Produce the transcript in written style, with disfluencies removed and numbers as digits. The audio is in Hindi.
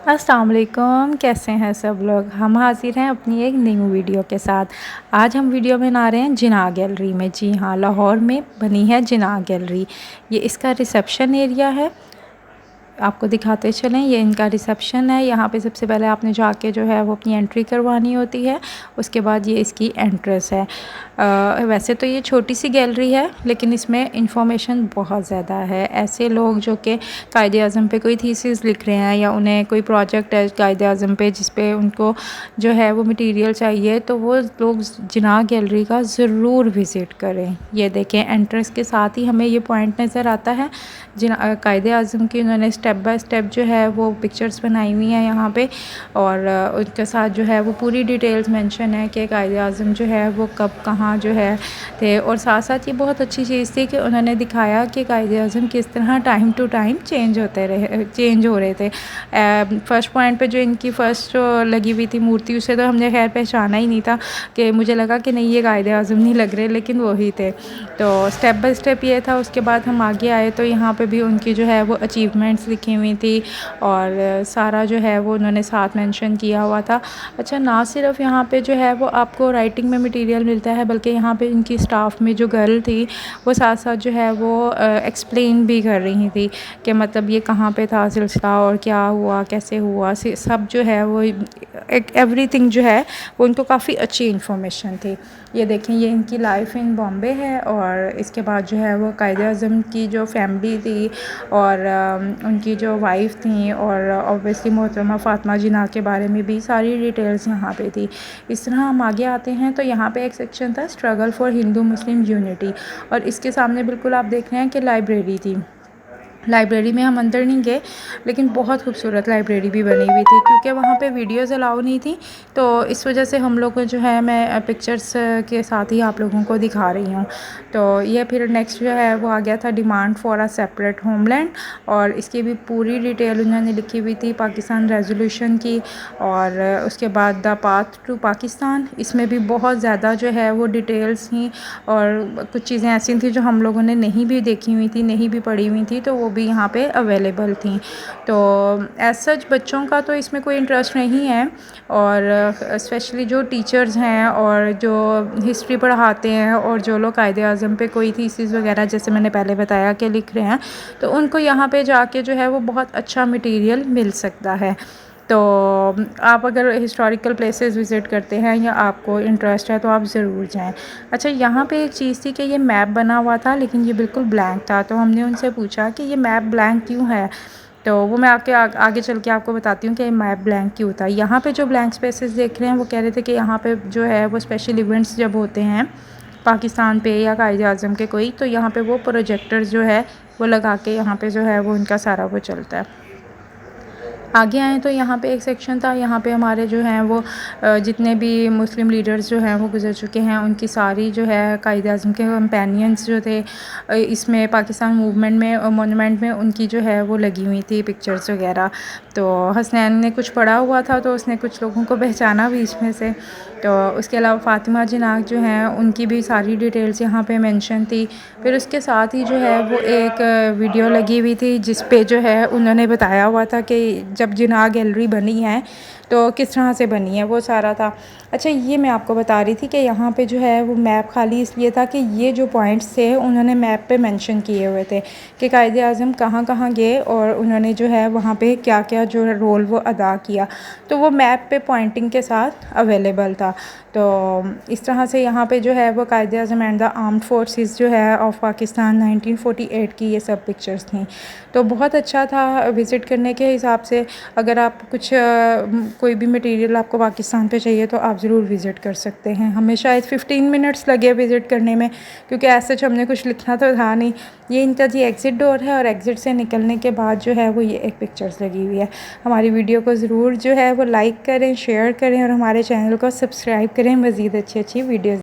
अस्सलाम वालेकुम, कैसे हैं सब लोग। हम हाज़िर हैं अपनी एक न्यू वीडियो के साथ। आज हम वीडियो बना रहे हैं जिनाह गैलरी में। जी हाँ, लाहौर में बनी है जिनाह गैलरी। ये इसका रिसेप्शन एरिया है। आपको दिखाते चलें, ये इनका रिसेप्शन है। यहाँ पे सबसे पहले आपने जाके जो है वो अपनी एंट्री करवानी होती है। उसके बाद ये इसकी एंट्रेंस है। वैसे तो ये छोटी सी गैलरी है, लेकिन इसमें इंफॉर्मेशन बहुत ज़्यादा है। ऐसे लोग जो कि कायदे-आज़म पे कोई थीसिस लिख रहे हैं या उन्हें कोई प्रोजेक्ट है कायदे-आज़म पे जिस पे उनको जो है वो मटेरियल चाहिए, तो वो लोग जिनाह गैलरी का ज़रूर विज़िट करें। ये देखें, एंट्रेंस के साथ ही हमें ये पॉइंट नज़र आता है। कायदे-आज़म की उन्होंने स्टेप बाय स्टेप जो है वो पिक्चर्स बनाई हुई हैं यहाँ पे, और उनके साथ जो है वो पूरी डिटेल्स मेंशन है कि कायदे-आज़म जो है वो कब कहाँ जो है थे। और साथ साथ ये बहुत अच्छी चीज़ थी कि उन्होंने दिखाया कि कायदे-आज़म किस तरह टाइम टू टाइम चेंज हो रहे थे। फर्स्ट पॉइंट पे जो इनकी फ़र्स्ट लगी हुई थी मूर्ति, उसे तो हमने खैर पहचाना ही नहीं था, कि मुझे लगा कि नहीं ये कायदे-आज़म नहीं लग रहे, लेकिन वही थे। तो स्टेप बाय स्टेप ये था। उसके बाद हम आगे आए तो यहाँ पे भी उनकी जो है वो अचीवमेंट्स लिखी हुई थी, और सारा जो है वो उन्होंने साथ मेंशन किया हुआ था। अच्छा, ना सिर्फ यहाँ पे जो है वो आपको राइटिंग में मटेरियल मिलता है, बल्कि यहाँ पे इनकी स्टाफ में जो गर्ल थी वो साथ साथ जो है वो एक्सप्लेन भी कर रही थी कि मतलब ये कहाँ पे था सिलसिला और क्या हुआ कैसे हुआ, सब जो है वो एवरीथिंग जो है वो उनको काफ़ी अच्छी इन्फॉर्मेशन थी। ये देखें, ये इनकी लाइफ इन बॉम्बे है। और इसके बाद जो है वो कायदे-आज़म की जो फैमिली थी और उनकी जो वाइफ़ थी, और ऑब्वियसली मोहतरमा फ़ातिमा जिन्ना के बारे में भी सारी डिटेल्स यहाँ पे थी। इस तरह हम आगे आते हैं तो यहाँ पे एक सेक्शन था struggle for Hindu Muslim unity, और इसके सामने बिल्कुल आप देख रहे हैं कि लाइब्रेरी थी। लाइब्रेरी में हम अंदर नहीं गए, लेकिन बहुत खूबसूरत लाइब्रेरी भी बनी हुई थी, क्योंकि वहाँ पे वीडियोज़ अलाउ नहीं थी। तो इस वजह से हम लोग को जो है, मैं पिक्चर्स के साथ ही आप लोगों को दिखा रही हूँ। तो ये फिर नेक्स्ट जो है वो आ गया था demand for a separate homeland, और इसकी भी पूरी डिटेल उन्होंने लिखी हुई थी पाकिस्तान रेजोल्यूशन की। और उसके बाद द पाथ टू पाकिस्तान, इसमें भी बहुत ज़्यादा जो है वो डिटेल्स थी, और कुछ चीज़ें ऐसी थी जो हम लोगों ने नहीं भी देखी हुई थी, नहीं भी पढ़ी हुई थी, तो वो भी यहाँ पे अवेलेबल थी। तो एज सच बच्चों का तो इसमें कोई इंटरेस्ट नहीं है, और स्पेशली जो टीचर्स हैं और जो हिस्ट्री पढ़ाते हैं और जो लोग कायदे-आज़म पे कोई थीसिस वगैरह जैसे मैंने पहले बताया कि लिख रहे हैं, तो उनको यहाँ पे जाके जो है वो बहुत अच्छा मटेरियल मिल सकता है। तो आप अगर हिस्टोरिकल प्लेसेस विज़िट करते हैं या आपको इंटरेस्ट है तो आप ज़रूर जाएं। अच्छा, यहाँ पे एक चीज़ थी कि ये मैप बना हुआ था, लेकिन ये बिल्कुल ब्लैंक था। तो हमने उनसे पूछा कि ये मैप ब्लैंक क्यों है, तो वो मैं आगे चल के आपको बताती हूँ कि ये मैप ब्लैंक क्यों था। यहाँ पे जो ब्लैंक स्पेसेस देख रहे हैं वो कह रहे थे कि यहाँ पे जो है वो स्पेशल इवेंट्स जब होते हैं पाकिस्तान पे या कायदे-आज़म के कोई, तो यहाँ पे वो प्रोजेक्टर्स जो है वो लगा के यहाँ पे जो है वो उनका सारा वो चलता है। आगे आएँ तो यहाँ पे एक सेक्शन था। यहाँ पे हमारे जो हैं वो जितने भी मुस्लिम लीडर्स जो हैं वो गुज़र चुके हैं, उनकी सारी जो है कायदे-आज़म के कंपेनियंस जो थे इसमें पाकिस्तान मूवमेंट में मोनूमेंट में उनकी जो है वो लगी हुई थी पिक्चर्स वगैरह। तो हसनैन ने कुछ पढ़ा हुआ था तो उसने कुछ लोगों को पहचाना भी इसमें से। तो उसके अलावा फ़ातिमा जिन्ना जो हैं उनकी भी सारी डिटेल्स यहाँ पे मेंशन थी। फिर उसके साथ ही जो है वो एक वीडियो लगी हुई थी जिस पे जो है उन्होंने बताया हुआ था कि जब जिनाह गैलरी बनी है तो किस तरह से बनी है, वो सारा था। अच्छा, ये मैं आपको बता रही थी कि यहाँ पे जो है वो मैप खाली इसलिए था कि ये जो पॉइंट्स थे उन्होंने मैप पे मेंशन किए हुए थे कि कायदे-आज़म कहाँ कहाँ गए और उन्होंने जो है वहाँ पे क्या क्या जो रोल वो अदा किया, तो वो मैप पे पॉइंटिंग के साथ अवेलेबल था। तो इस तरह से यहाँ पे जो है वो कायदे-आज़म एंड द आर्म्ड फोर्सेस जो है ऑफ पाकिस्तान 1948 की ये सब पिक्चर्स थी। तो बहुत अच्छा था विज़िट करने के हिसाब से। अगर आप कुछ कोई भी मटेरियल आपको पाकिस्तान पे चाहिए तो आप ज़रूर विज़िट कर सकते हैं। हमें शायद 15 मिनट्स लगे विज़िट करने में, क्योंकि ऐसे सच हमने कुछ लिखना तो था नहीं। ये इनका जी एग्ज़िट डोर है, और एग्ज़िट से निकलने के बाद जो है वो ये एक पिक्चर्स लगी हुई है। हमारी वीडियो को ज़रूर जो है वो लाइक करें, शेयर करें, और हमारे चैनल को सब्सक्राइब करें मज़ीद अच्छी अच्छी वीडियोज़